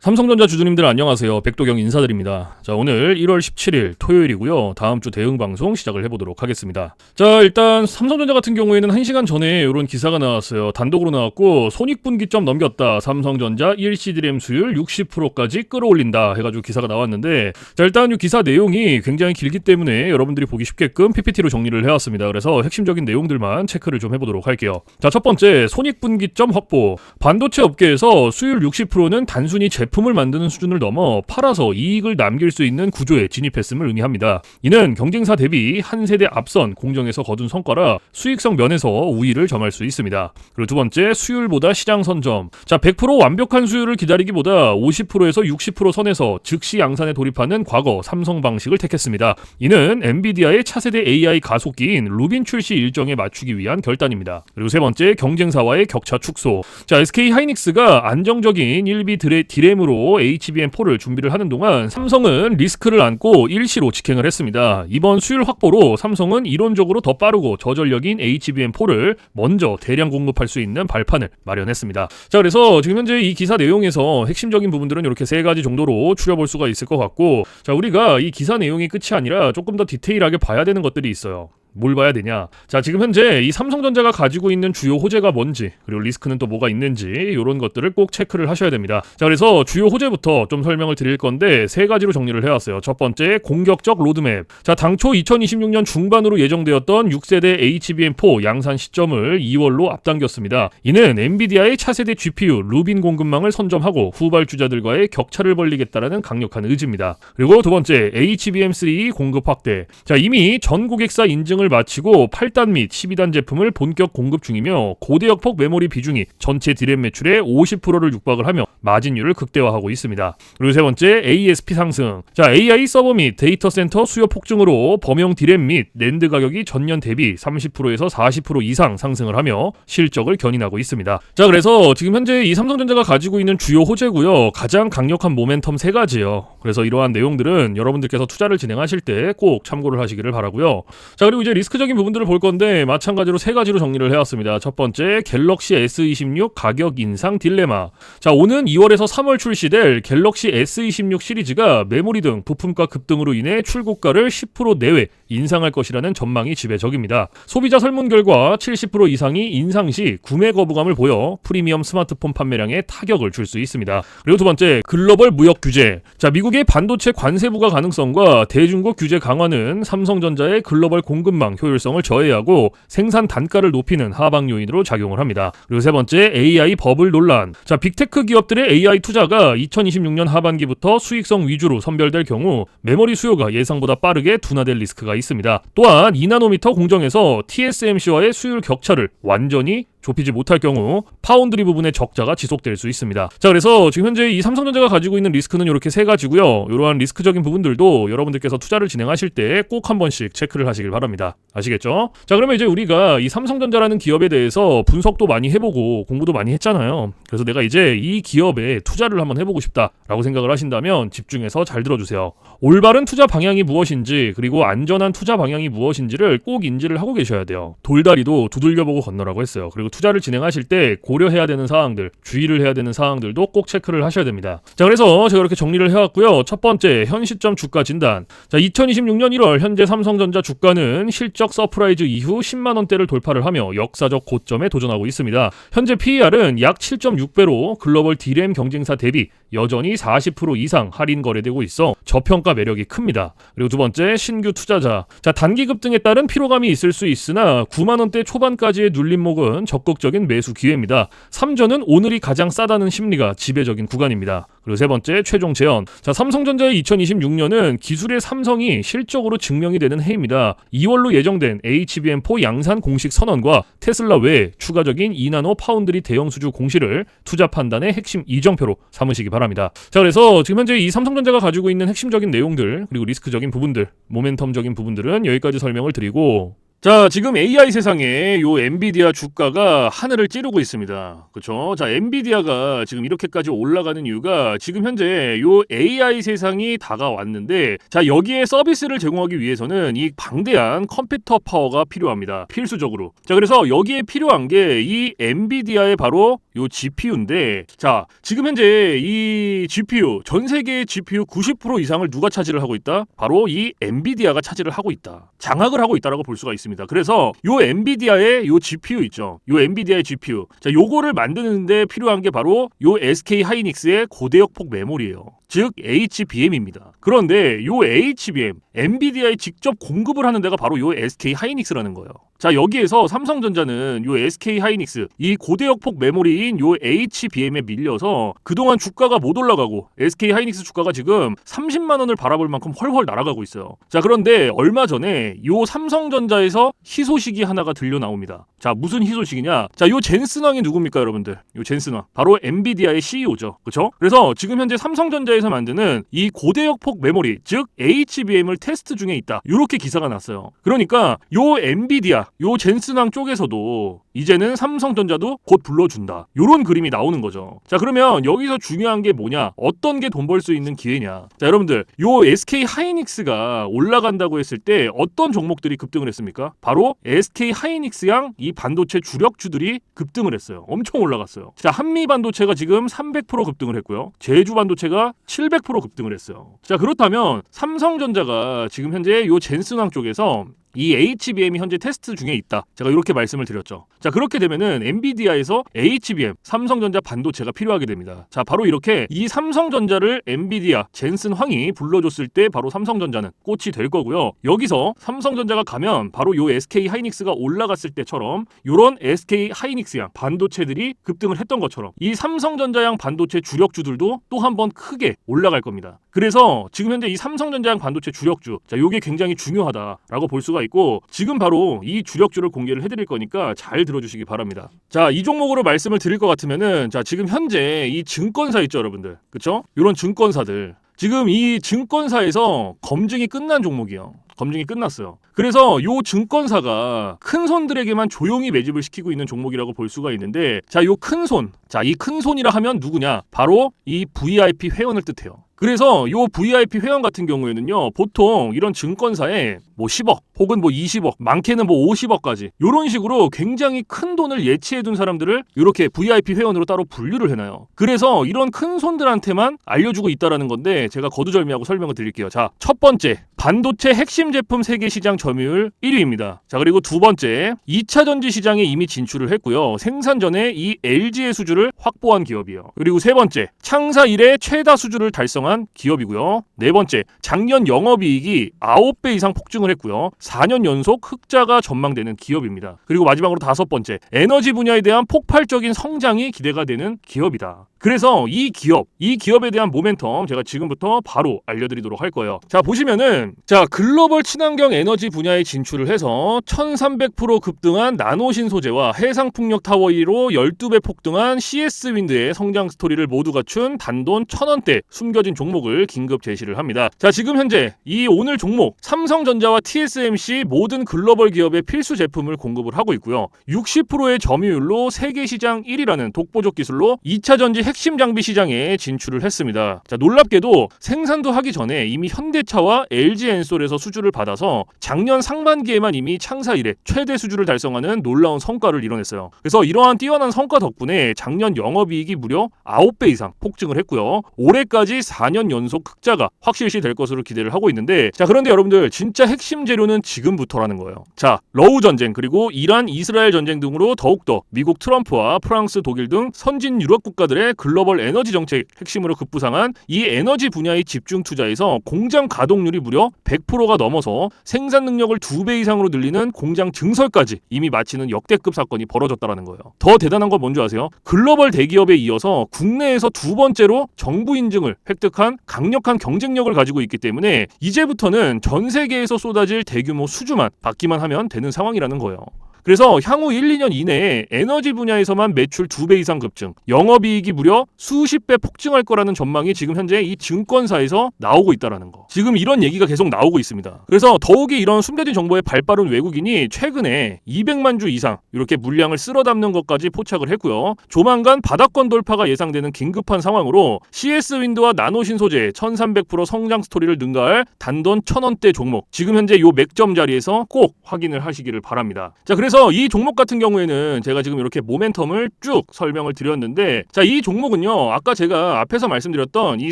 삼성전자 주주님들 안녕하세요. 백도경 인사드립니다. 자, 오늘 1월 17일 토요일이고요. 다음 주 대응 방송 시작을 해보도록 하겠습니다. 자, 일단 삼성전자 같은 경우에는 1시간 전에 이런 기사가 나왔어요. 단독으로 나왔고 손익분기점 넘겼다. 삼성전자 일시드램 수율 60%까지 끌어올린다 해가지고 기사가 나왔는데, 자, 일단 이 기사 내용이 굉장히 길기 때문에 여러분들이 보기 쉽게끔 PPT로 정리를 해왔습니다. 그래서 핵심적인 내용들만 체크를 좀 해보도록 할게요. 자, 첫 번째 손익분기점 확보. 반도체 업계에서 수율 60%는 단순히 제품을 만드는 수준을 넘어 팔아서 이익을 남길 수 있는 구조에 진입했음을 의미합니다. 이는 경쟁사 대비 한 세대 앞선 공정에서 거둔 성과라 수익성 면에서 우위를 점할 수 있습니다. 그리고 두 번째, 수율보다 시장 선점. 자, 100% 완벽한 수율을 기다리기보다 50%에서 60% 선에서 즉시 양산에 돌입하는 과거 삼성 방식을 택했습니다. 이는 엔비디아의 차세대 AI 가속기인 루빈 출시 일정에 맞추기 위한 결단입니다. 그리고 세 번째, 경쟁사와의 격차 축소. 자, SK 하이닉스가 안정적인 1비 디램으로 HBM4를 준비를 하는 동안 삼성은 리스크를 안고 일시로 직행을 했습니다. 이번 수율 확보로 삼성은 이론적으로 더 빠르고 저전력인 HBM4를 먼저 대량 공급할 수 있는 발판을 마련했습니다. 자, 그래서 지금 현재 이 기사 내용에서 핵심적인 부분들은 이렇게 세 가지 정도로 추려볼 수가 있을 것 같고, 자, 우리가 이 기사 내용이 끝이 아니라 조금 더 디테일하게 봐야 되는 것들이 있어요. 뭘 봐야 되냐? 자, 지금 현재 이 삼성전자가 가지고 있는 주요 호재가 뭔지, 그리고 리스크는 또 뭐가 있는지, 이런 것들을 꼭 체크를 하셔야 됩니다. 자, 그래서 주요 호재부터 좀 설명을 드릴 건데 세 가지로 정리를 해왔어요. 첫 번째, 공격적 로드맵. 자, 당초 2026년 중반으로 예정되었던 6세대 HBM4 양산 시점을 2월로 앞당겼습니다. 이는 엔비디아의 차세대 GPU 루빈 공급망을 선점하고 후발주자들과의 격차를 벌리겠다라는 강력한 의지입니다. 그리고 두 번째, HBM3 공급 확대. 자, 이미 전 고객사 인증을 마치고 8단 및 12단 제품을 본격 공급 중이며 고대역폭 메모리 비중이 전체 디램 매출의 50%를 육박을 하며 마진율을 극대화하고 있습니다. 그리고 세 번째, ASP 상승. 자, AI 서버 및 데이터 센터 수요 폭증으로 범용 디램 및 낸드 가격이 전년 대비 30%에서 40% 이상 상승을 하며 실적을 견인하고 있습니다. 자, 그래서 지금 현재 이 삼성전자가 가지고 있는 주요 호재고요. 가장 강력한 모멘텀 세 가지예요. 그래서 이러한 내용들은 여러분들께서 투자를 진행하실 때 꼭 참고를 하시기를 바라고요. 자, 그리고 이제 리스크적인 부분들을 볼 건데 마찬가지로 세 가지로 정리를 해왔습니다. 첫 번째, 갤럭시 S26 가격 인상 딜레마. 자, 오는 2월에서 3월 출시될 갤럭시 S26 시리즈가 메모리 등 부품가 급등으로 인해 출고가를 10% 내외 인상할 것이라는 전망이 지배적입니다. 소비자 설문 결과 70% 이상이 인상 시 구매 거부감을 보여 프리미엄 스마트폰 판매량에 타격을 줄 수 있습니다. 그리고 두 번째, 글로벌 무역 규제. 자, 미국의 반도체 관세 부과 가능성과 대중국 규제 강화는 삼성전자의 글로벌 공급망 효율성을 저해하고 생산 단가를 높이는 하방 요인으로 작용을 합니다. 그리고 세 번째, AI 버블 논란. 자, 빅테크 기업들의 AI 투자가 2026년 하반기부터 수익성 위주로 선별될 경우 메모리 수요가 예상보다 빠르게 둔화될 리스크가 있습니다. 또한 2나노미터 공정에서 TSMC와의 수율 격차를 완전히 좁히지 못할 경우 파운드리 부분의 적자가 지속될 수 있습니다. 자, 그래서 지금 현재 이 삼성전자가 가지고 있는 리스크는 이렇게 세 가지고요. 이러한 리스크적인 부분들도 여러분들께서 투자를 진행하실 때 꼭 한 번씩 체크를 하시길 바랍니다. 아시겠죠? 자, 그러면 이제 우리가 이 삼성전자라는 기업에 대해서 분석도 많이 해보고 공부도 많이 했잖아요. 그래서 내가 이제 이 기업에 투자를 한번 해보고 싶다라고 생각을 하신다면 집중해서 잘 들어주세요. 올바른 투자 방향이 무엇인지, 그리고 안전한 투자 방향이 무엇인지를 꼭 인지를 하고 계셔야 돼요. 돌다리도 두들겨보고 건너라고 했어요. 그리고 투자를 진행하실 때 고려해야 되는 사항들, 주의를 해야 되는 사항들도 꼭 체크를 하셔야 됩니다. 자, 그래서 제가 이렇게 정리를 해왔고요. 첫 번째, 현 시점 주가 진단. 자, 2026년 1월 현재 삼성전자 주가는 실적 서프라이즈 이후 10만원대를 돌파를 하며 역사적 고점에 도전하고 있습니다. 현재 PER은 약 7.6배로 글로벌 디램 경쟁사 대비 여전히 40% 이상 할인 거래되고 있어 저평가 매력이 큽니다. 그리고 두 번째, 신규 투자자. 자, 단기 급등에 따른 피로감이 있을 수 있으나 9만원대 초반까지의 눌림목은 적극적인 매수 기회입니다. 3전은 오늘이 가장 싸다는 심리가 지배적인 구간입니다. 그리고 세 번째, 최종 재현. 자, 삼성전자의 2026년은 기술의 삼성이 실적으로 증명이 되는 해입니다. 2월로 예정된 HBM4 양산 공식 선언과 테슬라 외에 추가적인 2나노 파운드리 대형 수주 공시를 투자 판단의 핵심 이정표로 삼으시기 바랍니다. 자, 그래서 지금 현재 이 삼성전자가 가지고 있는 핵심적인 내용들, 그리고 리스크적인 부분들, 모멘텀적인 부분들은 여기까지 설명을 드리고, 자, 지금 AI 세상에 요 엔비디아 주가가 하늘을 찌르고 있습니다. 그렇죠? 자, 엔비디아가 지금 이렇게까지 올라가는 이유가 지금 현재 요 AI 세상이 다가왔는데, 자, 여기에 서비스를 제공하기 위해서는 이 방대한 컴퓨터 파워가 필요합니다. 필수적으로. 자, 그래서 여기에 필요한 게 이 엔비디아의 바로 요 GPU인데, 자, 지금 현재 이 GPU, 전 세계의 GPU 90% 이상을 누가 차지를 하고 있다? 바로 이 엔비디아가 차지를 하고 있다. 장악을 하고 있다라고 볼 수가 있습니다. 그래서 요 엔비디아의 요 GPU 있죠. 요 엔비디아의 GPU. 자, 요거를 만드는데 필요한 게 바로 요 SK 하이닉스의 고대역폭 메모리예요. 즉 HBM입니다. 그런데 요 HBM, 엔비디아에 직접 공급을 하는 데가 바로 요 SK 하이닉스라는 거예요. 자, 여기에서 삼성전자는 요 SK 하이닉스, 이 고대역폭 메모리인 요 HBM에 밀려서 그동안 주가가 못 올라가고 SK 하이닉스 주가가 지금 30만 원을 바라볼 만큼 훨훨 날아가고 있어요. 자, 그런데 얼마 전에 요 삼성전자에서 희소식이 하나가 들려 나옵니다. 자, 무슨 희소식이냐? 자, 요 젠슨 왕이 누굽니까, 여러분들? 요 젠슨 왕. 바로 엔비디아의 CEO죠. 그렇죠? 그래서 지금 현재 삼성전자에서 만드는 이 고대역폭 메모리, 즉 HBM을 테스트 중에 있다. 요렇게 기사가 났어요. 그러니까 요 엔비디아, 요 젠슨 왕 쪽에서도 이제는 삼성전자도 곧 불러준다. 요런 그림이 나오는 거죠. 자, 그러면 여기서 중요한 게 뭐냐? 어떤 게 돈 벌 수 있는 기회냐? 자, 여러분들, 요 SK 하이닉스가 올라간다고 했을 때 어떤 종목들이 급등을 했습니까? 바로 SK 하이닉스양 이 반도체 주력주들이 급등을 했어요. 엄청 올라갔어요. 자, 한미 반도체가 지금 300% 급등을 했고요. 제주 반도체가 700% 급등을 했어요. 자, 그렇다면 삼성전자가 지금 현재 요 젠슨왕 쪽에서 이 HBM이 현재 테스트 중에 있다. 제가 이렇게 말씀을 드렸죠. 자, 그렇게 되면은 엔비디아에서 HBM, 삼성전자 반도체가 필요하게 됩니다. 자, 바로 이렇게 이 삼성전자를 엔비디아, 젠슨 황이 불러줬을 때 바로 삼성전자는 꽃이 될 거고요. 여기서 삼성전자가 가면 바로 요 SK 하이닉스가 올라갔을 때처럼 요런 SK 하이닉스양 반도체들이 급등을 했던 것처럼 이 삼성전자양 반도체 주력주들도 또 한 번 크게 올라갈 겁니다. 그래서 지금 현재 이 삼성전자양 반도체 주력주, 자, 요게 굉장히 중요하다라고 볼 수가 있고, 지금 바로 이 주력주를 공개를 해드릴 거니까 잘 들어주시기 바랍니다. 자, 이 종목으로 말씀을 드릴 것 같으면은, 자, 지금 현재 이 증권사 있죠, 여러분들. 그쵸? 이런 증권사들. 지금 이 증권사에서 검증이 끝난 종목이에요. 검증이 끝났어요. 그래서 요 증권사가 큰 손들에게만 조용히 매집을 시키고 있는 종목이라고 볼 수가 있는데, 자, 요 큰 손. 자, 이 큰 손이라 하면 누구냐? 바로 이 VIP 회원을 뜻해요. 그래서 요 VIP 회원 같은 경우에는요, 보통 이런 증권사에 뭐 10억 혹은 뭐 20억, 많게는 뭐 50억까지 요런 식으로 굉장히 큰 돈을 예치해둔 사람들을 이렇게 VIP 회원으로 따로 분류를 해놔요. 그래서 이런 큰 손들한테만 알려주고 있다라는 건데, 제가 거두절미하고 설명을 드릴게요. 자, 첫 번째, 반도체 핵심 제품 세계 시장 점유율 1위입니다. 자, 그리고 두 번째, 2차 전지 시장에 이미 진출을 했고요. 생산 전에 이 LG의 수주를 확보한 기업이에요. 그리고 세 번째, 창사 이래 최다 수주를 달성한 기업이고요. 네 번째, 작년 영업이익이 9배 이상 폭증을 했고요. 4년 연속 흑자가 전망되는 기업입니다. 그리고 마지막으로 다섯 번째, 에너지 분야에 대한 폭발적인 성장이 기대가 되는 기업이다. 그래서 이 기업에 대한 모멘텀 제가 지금부터 바로 알려드리도록 할 거예요. 자, 보시면은, 자, 글로벌 친환경 에너지 분야에 진출을 해서 1300% 급등한 나노신 소재와 해상풍력 타워 1위로 12배 폭등한 CS윈드의 성장 스토리를 모두 갖춘 단돈 1000원대 숨겨진 종목을 긴급 제시를 합니다. 자, 지금 현재 이 오늘 종목 삼성전자와 TSMC 모든 글로벌 기업의 필수 제품을 공급을 하고 있고요. 60%의 점유율로 세계 시장 1위라는 독보적 기술로 2차 전지 핵심 장비 시장에 진출을 했습니다. 자, 놀랍게도 생산도 하기 전에 이미 현대차와 LG엔솔에서 수주를 받아서 작년 상반기에만 이미 창사 이래 최대 수주를 달성하는 놀라운 성과를 이뤄냈어요. 그래서 이러한 뛰어난 성과 덕분에 작년 영업이익이 무려 9배 이상 폭증을 했고요. 올해까지 4년 연속 흑자가 확실시 될 것으로 기대를 하고 있는데, 자, 그런데 여러분들, 진짜 핵심 재료는 지금부터라는 거예요. 자, 러우 전쟁 그리고 이란 이스라엘 전쟁 등으로 더욱더 미국 트럼프와 프랑스 독일 등 선진 유럽 국가들의 글로벌 에너지 정책 핵심으로 급부상한 이 에너지 분야의 집중 투자에서 공장 가동률이 무려 100%가 넘어서 생산 능력을 2배 이상으로 늘리는 공장 증설까지 이미 마치는 역대급 사건이 벌어졌다라는 거예요. 더 대단한 건 뭔지 아세요? 글로벌 대기업에 이어서 국내에서 두 번째로 정부 인증을 획득한 강력한 경쟁력을 가지고 있기 때문에 이제부터는 전 세계에서 쏟아질 대규모 수주만 받기만 하면 되는 상황이라는 거예요. 그래서 향후 1, 2년 이내에 에너지 분야에서만 매출 2배 이상 급증, 영업이익이 무려 수십 배 폭증할 거라는 전망이 지금 현재 이 증권사에서 나오고 있다라는 거. 지금 이런 얘기가 계속 나오고 있습니다. 그래서 더욱이 이런 숨겨진 정보에 발빠른 외국인이 최근에 200만 주 이상 이렇게 물량을 쓸어 담는 것까지 포착을 했고요. 조만간 바닥권 돌파가 예상되는 긴급한 상황으로 CS윈드와 나노신소재 1300% 성장 스토리를 능가할 단돈 1000원대 종목, 지금 현재 요 맥점 자리에서 꼭 확인을 하시기를 바랍니다. 자, 그래서 이 종목 같은 경우에는 제가 지금 이렇게 모멘텀을 쭉 설명을 드렸는데, 자, 이 종목은요, 아까 제가 앞에서 말씀드렸던 이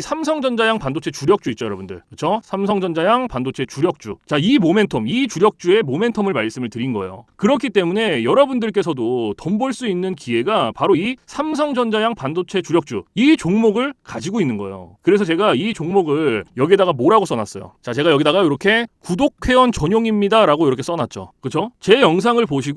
삼성전자양 반도체 주력주 있죠, 여러분들. 그렇죠? 삼성전자양 반도체 주력주. 자, 이 모멘텀, 이 주력주의 모멘텀을 말씀을 드린 거예요. 그렇기 때문에 여러분들께서도 돈 벌 수 있는 기회가 바로 이 삼성전자양 반도체 주력주, 이 종목을 가지고 있는 거예요. 그래서 제가 이 종목을 여기다가 뭐라고 써놨어요. 자, 제가 여기다가 이렇게 구독 회원 전용입니다 라고 이렇게 써놨죠. 그쵸? 제 영상을 보시고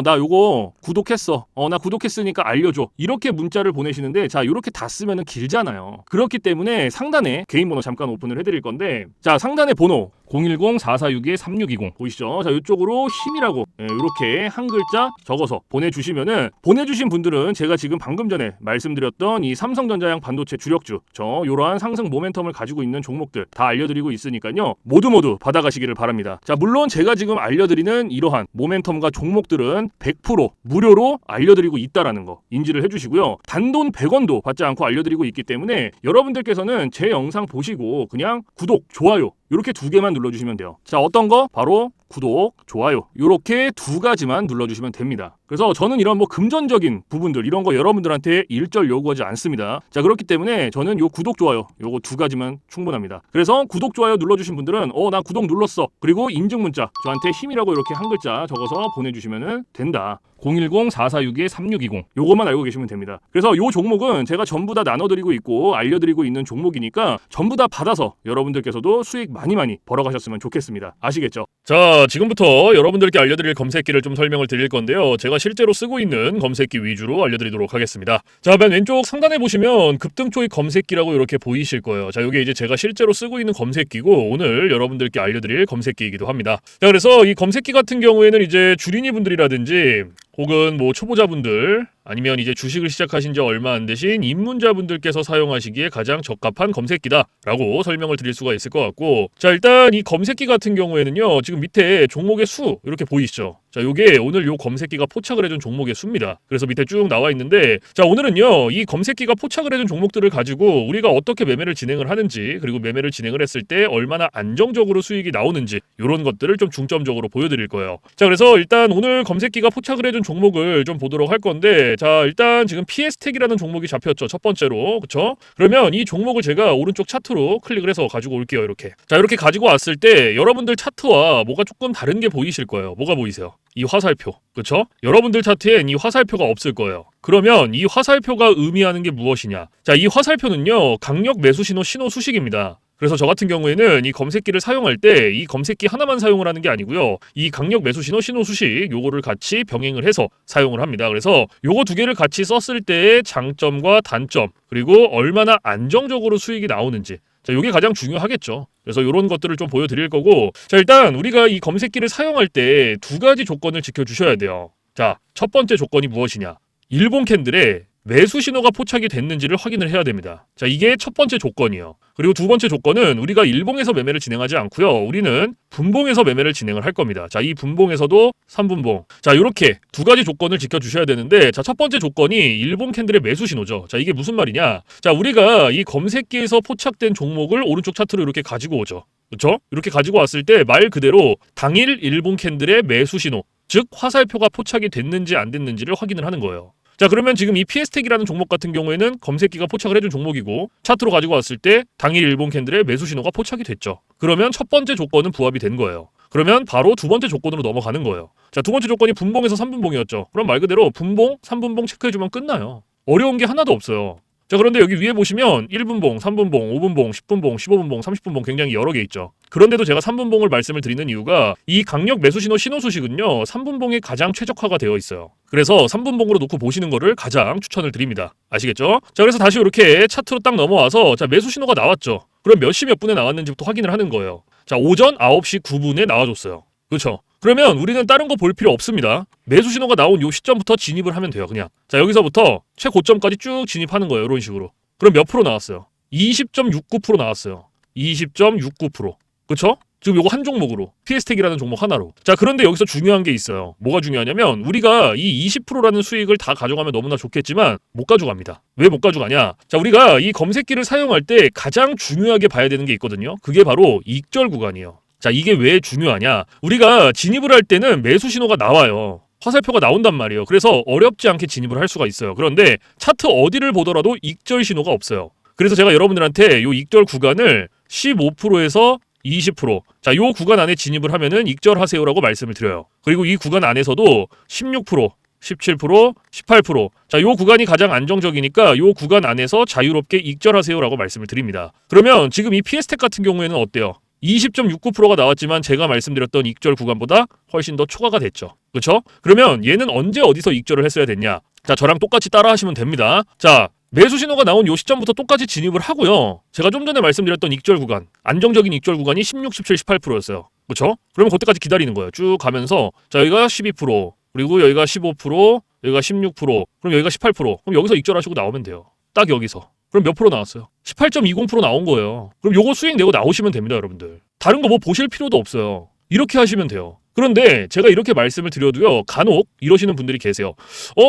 나 요거 구독했어, 나 구독했으니까 알려줘, 이렇게 문자를 보내시는데, 자, 이렇게 다 쓰면은 길잖아요. 그렇기 때문에 상단에 개인 번호 잠깐 오픈을 해드릴 건데, 자, 상단에 번호 010-4462-3620 보이시죠? 자, 이쪽으로 힘이라고 이렇게 한 글자 적어서 보내주시면은, 보내주신 분들은 제가 지금 방금 전에 말씀드렸던 이 삼성전자양 반도체 주력주, 이러한 상승 모멘텀을 가지고 있는 종목들 다 알려드리고 있으니까요, 모두 받아가시기를 바랍니다. 자, 물론 제가 지금 알려드리는 이러한 모멘텀과 종목들은 100% 무료로 알려드리고 있다라는 거 인지를 해주시고요. 단돈 100원도 받지 않고 알려드리고 있기 때문에 여러분들께서는 제 영상 보시고 그냥 구독, 좋아요 이렇게 2개만 눌러주시면 돼요. 자, 어떤 거? 바로 구독, 좋아요, 이렇게 2가지만 눌러주시면 됩니다. 그래서 저는 이런 뭐 금전적인 부분들 이런 거 여러분들한테 일절 요구하지 않습니다. 자, 그렇기 때문에 저는 요 구독, 좋아요 요거 2가지만 충분합니다. 그래서 구독, 좋아요 눌러주신 분들은 나 구독 눌렀어, 그리고 인증 문자 저한테 힘이라고 이렇게 한 글자 적어서 보내주시면 된다. 010-4462-3620 요것만 알고 계시면 됩니다. 그래서 요 종목은 제가 전부 다 나눠드리고 있고 알려드리고 있는 종목이니까 전부 다 받아서 여러분들께서도 수익 많이 벌어가셨으면 좋겠습니다. 아시겠죠? 자, 지금부터 여러분들께 알려드릴 검색기를 좀 설명을 드릴 건데요, 제가 실제로 쓰고 있는 검색기 위주로 알려드리도록 하겠습니다. 자, 맨 왼쪽 상단에 보시면 급등초입 검색기라고 이렇게 보이실 거예요. 자, 이게 이제 제가 실제로 쓰고 있는 검색기고 오늘 여러분들께 알려드릴 검색기이기도 합니다. 자, 그래서 이 검색기 같은 경우에는 이제 주린이 분들이라든지 혹은 뭐 초보자분들, 아니면 이제 주식을 시작하신 지 얼마 안 되신 입문자분들께서 사용하시기에 가장 적합한 검색기다라고 설명을 드릴 수가 있을 것 같고, 자, 일단 이 검색기 같은 경우에는요, 지금 밑에 종목의 수 이렇게 보이시죠? 자, 요게 오늘 요 검색기가 포착을 해준 종목의 수입니다. 그래서 밑에 쭉 나와 있는데, 자, 오늘은요 이 검색기가 포착을 해준 종목들을 가지고 우리가 어떻게 매매를 진행을 하는지, 그리고 매매를 진행을 했을 때 얼마나 안정적으로 수익이 나오는지, 이런 것들을 좀 중점적으로 보여드릴 거예요. 자, 그래서 일단 오늘 검색기가 포착을 해준 종목을 좀 보도록 할 건데, 자, 일단 지금 PS텍이라는 종목이 잡혔죠, 첫 번째로. 그쵸? 그러면 이 종목을 제가 오른쪽 차트로 클릭을 해서 가지고 올게요. 이렇게. 자, 이렇게 가지고 왔을 때 여러분들 차트와 뭐가 조금 다른 게 보이실 거예요. 뭐가 보이세요? 이 화살표. 그쵸? 여러분들 차트엔 이 화살표가 없을 거예요. 그러면 이 화살표가 의미하는 게 무엇이냐? 자, 이 화살표는요, 강력 매수 신호 수식입니다. 그래서 저 같은 경우에는 이 검색기를 사용할 때 이 검색기 하나만 사용을 하는 게 아니고요, 이 강력 매수 신호 수식 요거를 같이 병행을 해서 사용을 합니다. 그래서 요거 2개를 같이 썼을 때의 장점과 단점, 그리고 얼마나 안정적으로 수익이 나오는지, 자, 요게 가장 중요하겠죠. 그래서 이런 것들을 좀 보여드릴 거고, 자, 일단 우리가 이 검색기를 사용할 때 2가지 조건을 지켜주셔야 돼요. 자, 첫 번째 조건이 무엇이냐? 일본 캔들에 매수 신호가 포착이 됐는지를 확인을 해야 됩니다. 자, 이게 첫 번째 조건이에요. 그리고 2번째 조건은 우리가 일봉에서 매매를 진행하지 않고요, 우리는 분봉에서 매매를 진행을 할 겁니다. 자, 이 분봉에서도 3분봉. 자, 이렇게 2가지 조건을 지켜주셔야 되는데, 자, 첫 번째 조건이 일본 캔들의 매수 신호죠. 자, 이게 무슨 말이냐? 자, 우리가 이 검색기에서 포착된 종목을 오른쪽 차트로 이렇게 가지고 오죠. 그렇죠? 이렇게 가지고 왔을 때 말 그대로 당일 일본 캔들의 매수 신호, 즉 화살표가 포착이 됐는지 안 됐는지를 확인을 하는 거예요. 자, 그러면 지금 이 PS텍이라는 종목 같은 경우에는 검색기가 포착을 해준 종목이고, 차트로 가지고 왔을 때 당일 일본 캔들의 매수 신호가 포착이 됐죠. 그러면 첫 번째 조건은 부합이 된 거예요. 그러면 바로 2번째 조건으로 넘어가는 거예요. 자, 2번째 조건이 분봉에서 3분봉이었죠. 그럼 말 그대로 분봉, 3분봉 체크해주면 끝나요. 어려운 게 하나도 없어요. 자, 그런데 여기 위에 보시면 1분봉, 3분봉, 5분봉, 10분봉, 15분봉, 30분봉 굉장히 여러 개 있죠. 그런데도 제가 3분봉을 말씀을 드리는 이유가, 이 강력 매수 신호 수식은요 3분봉에 가장 최적화가 되어 있어요. 그래서 3분봉으로 놓고 보시는 거를 가장 추천을 드립니다. 아시겠죠? 자, 그래서 다시 이렇게 차트로 딱 넘어와서, 자, 매수 신호가 나왔죠. 그럼 몇 시 몇 분에 나왔는지부터 확인을 하는 거예요. 자, 오전 9시 9분에 나와줬어요. 그렇죠? 그러면 우리는 다른 거 볼 필요 없습니다. 매수 신호가 나온 요 시점부터 진입을 하면 돼요. 그냥. 자, 여기서부터 최고점까지 쭉 진입하는 거예요. 이런 식으로. 그럼 몇 프로 나왔어요? 20.69% 나왔어요. 20.69%. 그쵸? 지금 요거 한 종목으로 피에스텍이라는 종목 하나로. 자, 그런데 여기서 중요한 게 있어요. 뭐가 중요하냐면 우리가 이 20%라는 수익을 다 가져가면 너무나 좋겠지만 못 가져갑니다. 왜 못 가져가냐? 자, 우리가 이 검색기를 사용할 때 가장 중요하게 봐야 되는 게 있거든요. 그게 바로 익절 구간이에요. 자, 이게 왜 중요하냐? 우리가 진입을 할 때는 매수 신호가 나와요. 화살표가 나온단 말이에요. 그래서 어렵지 않게 진입을 할 수가 있어요. 그런데 차트 어디를 보더라도 익절 신호가 없어요. 그래서 제가 여러분들한테 이 익절 구간을 15%에서 20%. 자, 요 구간 안에 진입을 하면은 익절하세요라고 말씀을 드려요. 그리고 이 구간 안에서도 16%, 17%, 18%. 자, 요 구간이 가장 안정적이니까 요 구간 안에서 자유롭게 익절하세요라고 말씀을 드립니다. 그러면 지금 이 피에스텍 같은 경우에는 어때요? 20.69%가 나왔지만 제가 말씀드렸던 익절 구간보다 훨씬 더 초과가 됐죠. 그렇죠? 그러면 얘는 언제 어디서 익절을 했어야 됐냐? 자, 저랑 똑같이 따라 하시면 됩니다. 자, 매수 신호가 나온 요 시점부터 똑같이 진입을 하고요. 제가 좀 전에 말씀드렸던 익절 구간, 안정적인 익절 구간이 16, 17, 18%였어요. 그렇죠? 그러면 그때까지 기다리는 거예요. 쭉 가면서 자, 여기가 12%, 그리고 여기가 15%, 여기가 16%, 그럼 여기가 18%. 그럼 여기서 익절하시고 나오면 돼요. 딱 여기서. 그럼 몇 프로 나왔어요? 18.20% 나온 거예요. 그럼 요거 수익 내고 나오시면 됩니다, 여러분들. 다른 거 뭐 보실 필요도 없어요. 이렇게 하시면 돼요. 그런데 제가 이렇게 말씀을 드려도요, 간혹 이러시는 분들이 계세요.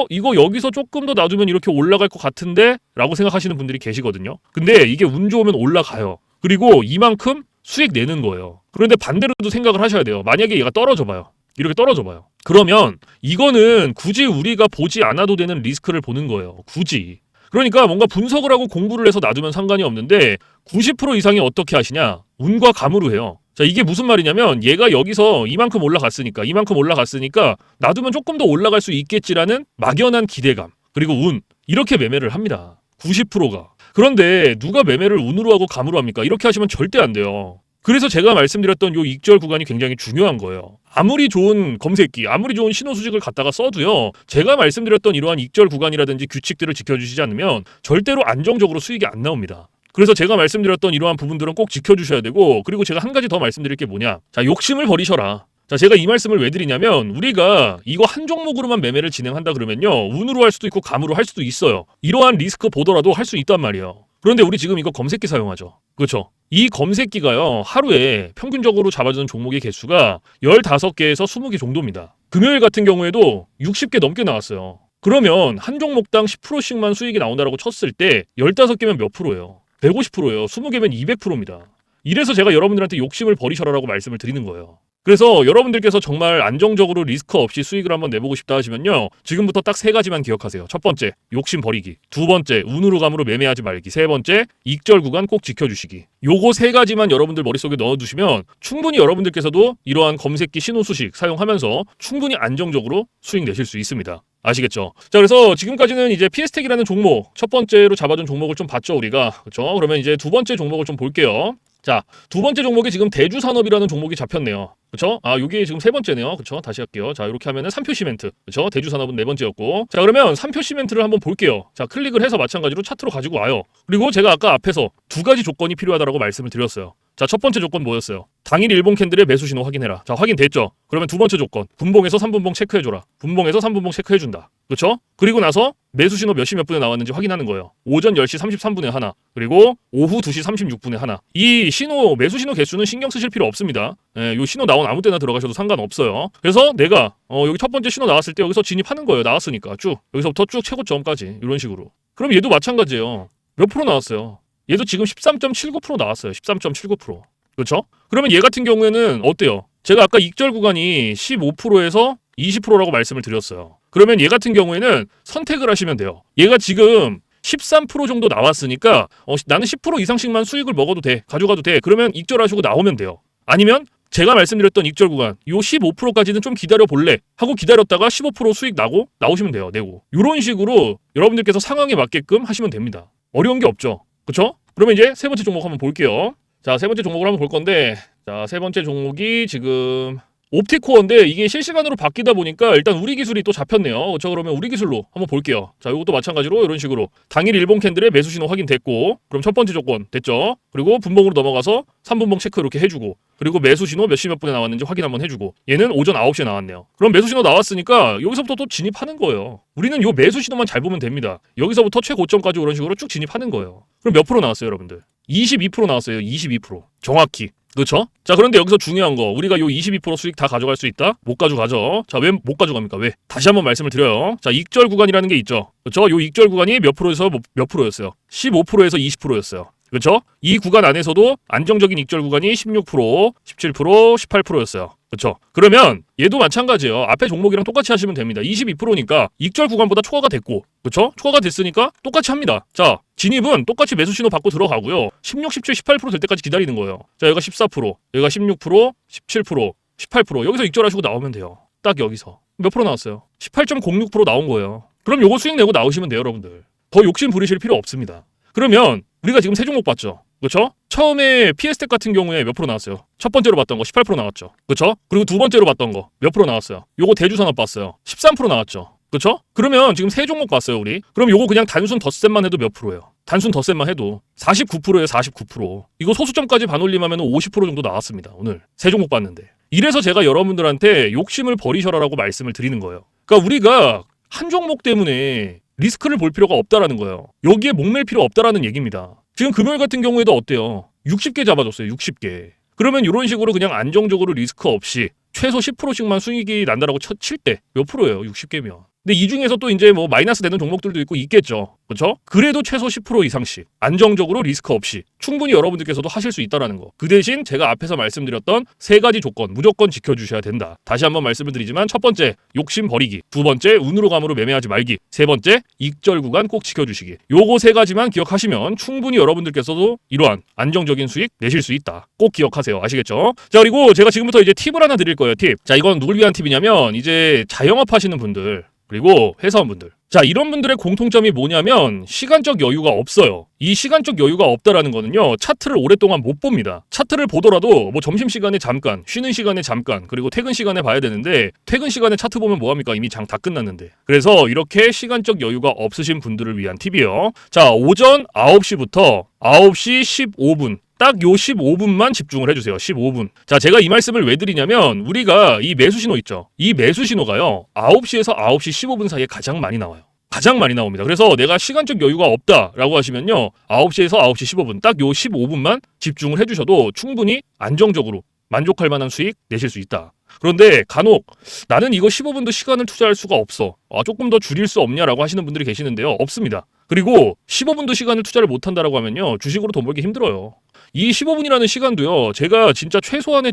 이거 여기서 조금 더 놔두면 이렇게 올라갈 것 같은데? 라고 생각하시는 분들이 계시거든요. 근데 이게 운 좋으면 올라가요. 그리고 이만큼 수익 내는 거예요. 그런데 반대로도 생각을 하셔야 돼요. 만약에 얘가 떨어져 봐요. 이렇게 떨어져 봐요. 그러면 이거는 굳이 우리가 보지 않아도 되는 리스크를 보는 거예요. 굳이. 그러니까 뭔가 분석을 하고 공부를 해서 놔두면 상관이 없는데 90% 이상이 어떻게 하시냐? 운과 감으로 해요. 자, 이게 무슨 말이냐면 얘가 여기서 이만큼 올라갔으니까 놔두면 조금 더 올라갈 수 있겠지라는 막연한 기대감 그리고 운 이렇게 매매를 합니다. 90%가. 그런데 누가 매매를 운으로 하고 감으로 합니까? 이렇게 하시면 절대 안 돼요. 그래서 제가 말씀드렸던 요 익절 구간이 굉장히 중요한 거예요. 아무리 좋은 검색기, 아무리 좋은 신호 수직을 갖다가 써도요. 제가 말씀드렸던 이러한 익절 구간이라든지 규칙들을 지켜주시지 않으면 절대로 안정적으로 수익이 안 나옵니다. 그래서 제가 말씀드렸던 이러한 부분들은 꼭 지켜주셔야 되고 그리고 제가 한 가지 더 말씀드릴 게 뭐냐. 자, 욕심을 버리셔라. 자, 제가 이 말씀을 왜 드리냐면 우리가 이거 한 종목으로만 매매를 진행한다 그러면요. 운으로 할 수도 있고 감으로 할 수도 있어요. 이러한 리스크 보더라도 할 수 있단 말이에요. 그런데 우리 지금 이거 검색기 사용하죠. 그렇죠? 이 검색기가요. 하루에 평균적으로 잡아주는 종목의 개수가 15개에서 20개 정도입니다. 금요일 같은 경우에도 60개 넘게 나왔어요. 그러면 한 종목당 10%씩만 수익이 나온다라고 쳤을 때 15개면 몇 프로예요? 150%예요. 20개면 200%입니다. 이래서 제가 여러분들한테 욕심을 버리셔라라고 말씀을 드리는 거예요. 그래서 여러분들께서 정말 안정적으로 리스크 없이 수익을 한번 내보고 싶다 하시면요. 지금부터 딱 3가지만 기억하세요. 첫 번째, 욕심 버리기. 두 번째, 운으로 감으로 매매하지 말기. 세 번째, 익절 구간 꼭 지켜주시기. 요거 3가지만 여러분들 머릿속에 넣어두시면 충분히 여러분들께서도 이러한 검색기 신호 수식 사용하면서 충분히 안정적으로 수익 내실 수 있습니다. 아시겠죠? 자, 그래서 지금까지는 이제 피에스텍이라는 종목, 첫 번째로 잡아준 종목을 좀 봤죠, 우리가. 그렇죠? 그러면 이제 두 번째 종목을 좀 볼게요. 자, 두 번째 종목이 지금 대주산업이라는 종목이 잡혔네요. 그쵸? 아, 요게 지금 세 번째네요. 그쵸? 다시 할게요. 자, 이렇게 하면은 3표 시멘트. 그쵸? 대주산업은 네 번째였고. 자, 그러면 3표 시멘트를 한번 볼게요. 자, 클릭을 해서 마찬가지로 차트로 가지고 와요. 그리고 제가 아까 앞에서 2가지 조건이 필요하다고 말씀을 드렸어요. 자, 첫 번째 조건 뭐였어요? 당일 일봉 캔들의 매수 신호 확인해라. 자, 확인됐죠? 그러면 두 번째 조건. 분봉에서 3분봉 체크해줘라. 분봉에서 3분봉 체크해준다. 그쵸? 그리고 나서 매수 신호 몇 시 몇 분에 나왔는지 확인하는 거예요. 오전 10시 33분에 하나. 그리고 오후 2시 36분에 하나. 이 신호, 매수 신호 개수는 신경 쓰실 필요 없습니다. 요 신호 나온 아무 때나 들어가셔도 상관없어요. 그래서 내가 여기 첫 번째 신호 나왔을 때 여기서 진입하는 거예요. 나왔으니까 쭉. 여기서부터 쭉 최고점까지. 이런 식으로. 그럼 얘도 마찬가지예요. 몇 프로 나왔어요? 얘도 지금 13.79% 나왔어요. 13.79%. 그렇죠? 그러면 얘 같은 경우에는 어때요? 제가 아까 익절 구간이 15%에서 20%라고 말씀을 드렸어요. 그러면 얘 같은 경우에는 선택을 하시면 돼요. 얘가 지금 13% 정도 나왔으니까 나는 10% 이상씩만 수익을 먹어도 돼. 가져가도 돼. 그러면 익절하시고 나오면 돼요. 아니면 제가 말씀드렸던 익절 구간 요 15%까지는 좀 기다려 볼래 하고 기다렸다가 15% 수익 나고 나오시면 돼요. 내고. 이런 식으로 여러분들께서 상황에 맞게끔 하시면 됩니다. 어려운 게 없죠. 그렇죠? 그러면 이제 세 번째 종목 한번 볼게요. 자, 세 번째 종목을 한번 볼 건데 자, 세 번째 종목이 지금 옵티코어인데 이게 실시간으로 바뀌다 보니까 일단 우리 기술이 또 잡혔네요. 그렇죠? 그러면 우리 기술로 한번 볼게요. 자, 이것도 마찬가지로 이런 식으로 당일 일봉 캔들의 매수 신호 확인됐고, 그럼 첫 번째 조건 됐죠? 그리고 분봉으로 넘어가서 3분봉 체크 이렇게 해주고, 그리고 매수 신호 몇 시 몇 분에 나왔는지 확인 한번 해주고, 얘는 오전 9시에 나왔네요. 그럼 매수 신호 나왔으니까 여기서부터 또 진입하는 거예요. 우리는 요 매수 신호만 잘 보면 됩니다. 여기서부터 최고점까지 이런 식으로 쭉 진입하는 거예요. 그럼 몇 프로 나왔어요, 여러분들? 22% 나왔어요. 22%. 정확히. 그렇죠? 자, 그런데 여기서 중요한 거, 우리가 요 22% 수익 다 가져갈 수 있다? 못 가져가죠. 자, 왜 못 가져갑니까? 왜? 다시 한번 말씀을 드려요. 자, 익절 구간이라는 게 있죠. 그렇죠? 요 익절 구간이 몇 프로에서 몇 프로였어요? 15%에서 20%였어요. 그렇죠? 이 구간 안에서도 안정적인 익절 구간이 16%, 17%, 18%였어요. 그렇죠? 그러면 얘도 마찬가지예요. 앞에 종목이랑 똑같이 하시면 됩니다. 22%니까 익절 구간보다 초과가 됐고, 그렇죠? 초과가 됐으니까 똑같이 합니다. 자, 진입은 똑같이 매수 신호 받고 들어가고요. 16, 17, 18%될 때까지 기다리는 거예요. 자, 여기가 14%, 여기가 16%, 17%, 18%. 여기서 익절하시고 나오면 돼요. 딱 여기서. 몇 프로 나왔어요? 18.06% 나온 거예요. 그럼 요거 수익 내고 나오시면 돼요, 여러분들. 더 욕심 부리실 필요 없습니다. 그러면 우리가 지금 세 종목 봤죠? 그렇죠? 처음에 피에스텍 같은 경우에 몇 프로 나왔어요? 첫 번째로 봤던 거 18% 나왔죠. 그렇죠? 그리고 두 번째로 봤던 거 몇 프로 나왔어요? 요거 대주산업 봤어요. 13% 나왔죠. 그렇죠? 그러면 지금 세 종목 봤어요, 우리. 그럼 요거 그냥 단순 덧셈만 해도 몇 프로예요? 단순 덧셈만 해도 49%예요, 49%. 이거 소수점까지 반올림하면 50% 정도 나왔습니다, 오늘. 세 종목 봤는데. 이래서 제가 여러분들한테 욕심을 버리셔라라고 말씀을 드리는 거예요. 그러니까 우리가 한 종목 때문에 리스크를 볼 필요가 없다라는 거예요. 여기에 목맬 필요 없다라는 얘기입니다. 지금 금요일 같은 경우에도 어때요? 60개 잡아줬어요. 60개. 그러면 이런 식으로 그냥 안정적으로 리스크 없이 최소 10%씩만 수익이 난다라고 칠 때 몇 프로예요? 60개면. 근데 이 중에서 또 이제 뭐 마이너스 되는 종목들도 있고 있겠죠. 그렇죠? 그래도 최소 10% 이상씩 안정적으로 리스크 없이 충분히 여러분들께서도 하실 수 있다라는 거. 그 대신 제가 앞에서 말씀드렸던 세 가지 조건 무조건 지켜주셔야 된다. 다시 한번 말씀을 드리지만 첫 번째 욕심 버리기, 두 번째 운으로 감으로 매매하지 말기, 세 번째 익절 구간 꼭 지켜주시기. 요거 세 가지만 기억하시면 충분히 여러분들께서도 이러한 안정적인 수익 내실 수 있다. 꼭 기억하세요. 아시겠죠? 자, 그리고 제가 지금부터 이제 팁을 하나 드릴 거예요. 팁. 자, 이건 누굴 위한 팁이냐면 이제 자영업 하시는 분들 그리고 회사원분들. 자, 이런 분들의 공통점이 뭐냐면 시간적 여유가 없어요. 이 시간적 여유가 없다라는 거는요, 차트를 오랫동안 못 봅니다. 차트를 보더라도 뭐 점심시간에 잠깐, 쉬는 시간에 잠깐, 그리고 퇴근 시간에 봐야 되는데 퇴근 시간에 차트 보면 뭐합니까? 이미 장 다 끝났는데. 그래서 이렇게 시간적 여유가 없으신 분들을 위한 팁이에요. 자, 오전 9시부터 9시 15분 딱 요 15분만 집중을 해주세요. 15분. 자, 제가 이 말씀을 왜 드리냐면 우리가 이 매수 신호 있죠. 이 매수 신호가요. 9시에서 9시 15분 사이에 가장 많이 나와요. 가장 많이 나옵니다. 그래서 내가 시간적 여유가 없다라고 하시면요. 9시에서 9시 15분 딱 요 15분만 집중을 해주셔도 충분히 안정적으로 만족할 만한 수익 내실 수 있다. 그런데 간혹 나는 이거 15분도 시간을 투자할 수가 없어. 조금 더 줄일 수 없냐라고 하시는 분들이 계시는데요. 없습니다. 그리고 15분도 시간을 투자를 못한다라고 하면요. 주식으로 돈 벌기 힘들어요. 이 15분이라는 시간도요. 제가 진짜 최소한의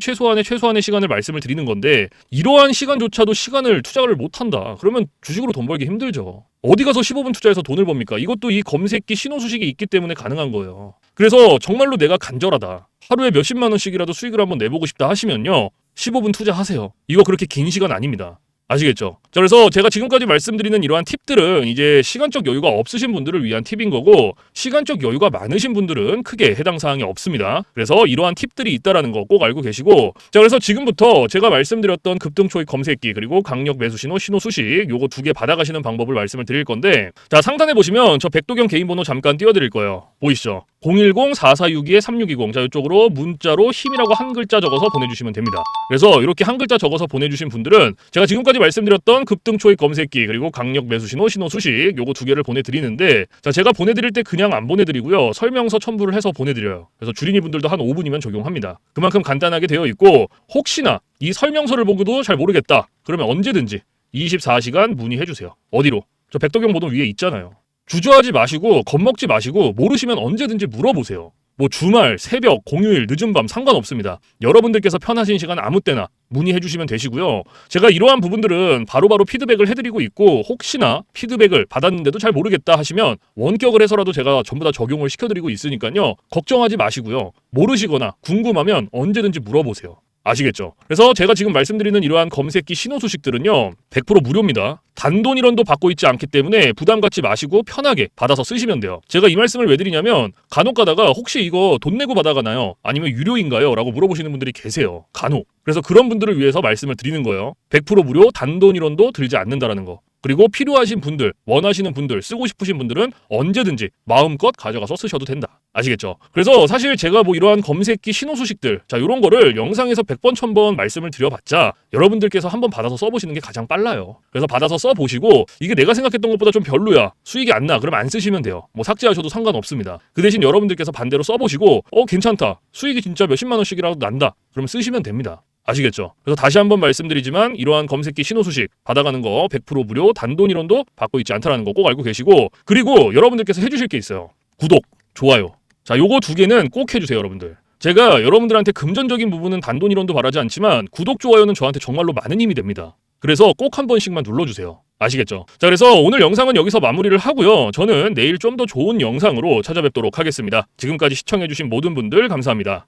시간을 말씀을 드리는 건데 이러한 시간조차도 시간을 투자를 못한다. 그러면 주식으로 돈 벌기 힘들죠. 어디 가서 15분 투자해서 돈을 법니까? 이것도 이 검색기 신호수식이 있기 때문에 가능한 거예요. 그래서 정말로 내가 간절하다. 하루에 몇십만 원씩이라도 수익을 한번 내보고 싶다 하시면요. 15분 투자하세요. 이거 그렇게 긴 시간 아닙니다. 아시겠죠? 자, 그래서 제가 지금까지 말씀드리는 이러한 팁들은 이제 시간적 여유가 없으신 분들을 위한 팁인 거고 시간적 여유가 많으신 분들은 크게 해당 사항이 없습니다. 그래서 이러한 팁들이 있다라는 거 꼭 알고 계시고 자, 그래서 지금부터 제가 말씀드렸던 급등초익 검색기 그리고 강력 매수 신호, 신호 수식 요거 두 개 받아가시는 방법을 말씀을 드릴 건데 자, 상단에 보시면 저 백도경 개인 번호 잠깐 띄워드릴 거예요. 보이시죠? 010-4462-3620 자, 이쪽으로 문자로 힘이라고 한 글자 적어서 보내주시면 됩니다. 그래서 이렇게 한 글자 적어서 보내주신 분들은 제가 지금까지 말씀드렸던 급등초익 검색기 그리고 강력 매수 신호, 신호 수식 요거 두 개를 보내드리는데 자, 제가 보내드릴 때 그냥 안 보내드리고요. 설명서 첨부를 해서 보내드려요. 그래서 주린이 분들도 한 5분이면 적용합니다. 그만큼 간단하게 되어 있고 혹시나 이 설명서를 보고도 잘 모르겠다. 그러면 언제든지 24시간 문의해주세요. 어디로? 저 백도경 번호 위에 있잖아요. 주저하지 마시고 겁먹지 마시고 모르시면 언제든지 물어보세요. 뭐 주말, 새벽, 공휴일, 늦은 밤 상관없습니다. 여러분들께서 편하신 시간 아무 때나 문의해 주시면 되시고요. 제가 이러한 부분들은 바로바로 피드백을 해드리고 있고 혹시나 피드백을 받았는데도 잘 모르겠다 하시면 원격을 해서라도 제가 전부 다 적용을 시켜드리고 있으니까요. 걱정하지 마시고요. 모르시거나 궁금하면 언제든지 물어보세요. 아시겠죠? 그래서 제가 지금 말씀드리는 이러한 검색기 신호 수식들은요 100% 무료입니다. 단돈 1원도 받고 있지 않기 때문에 부담 갖지 마시고 편하게 받아서 쓰시면 돼요. 제가 이 말씀을 왜 드리냐면 간혹 가다가 혹시 이거 돈 내고 받아가나요? 아니면 유료인가요? 라고 물어보시는 분들이 계세요. 간혹. 그래서 그런 분들을 위해서 말씀을 드리는 거예요. 100% 무료, 단돈 1원도 들지 않는다라는 거. 그리고 필요하신 분들, 원하시는 분들, 쓰고 싶으신 분들은 언제든지 마음껏 가져가서 쓰셔도 된다. 아시겠죠? 그래서 사실 제가 뭐 이러한 검색기 신호 수식들, 자, 요런 거를 영상에서 100번, 1000번 말씀을 드려봤자 여러분들께서 한번 받아서 써보시는 게 가장 빨라요. 그래서 받아서 써보시고 이게 내가 생각했던 것보다 좀 별로야. 수익이 안 나. 그럼 안 쓰시면 돼요. 뭐 삭제하셔도 상관없습니다. 그 대신 여러분들께서 반대로 써보시고 괜찮다. 수익이 진짜 몇십만 원씩이라도 난다. 그럼 쓰시면 됩니다. 아시겠죠? 그래서 다시 한번 말씀드리지만 이러한 검색기 신호 수식 받아가는 거 100% 무료, 단돈 1원도 받고 있지 않다라는 거 꼭 알고 계시고, 그리고 여러분들께서 해주실 게 있어요. 구독, 좋아요. 자, 요거 두 개는 꼭 해주세요, 여러분들. 제가 여러분들한테 금전적인 부분은 단돈 1원도 바라지 않지만 구독, 좋아요는 저한테 정말로 많은 힘이 됩니다. 그래서 꼭 한 번씩만 눌러주세요. 아시겠죠? 자, 그래서 오늘 영상은 여기서 마무리를 하고요. 저는 내일 좀 더 좋은 영상으로 찾아뵙도록 하겠습니다. 지금까지 시청해주신 모든 분들 감사합니다.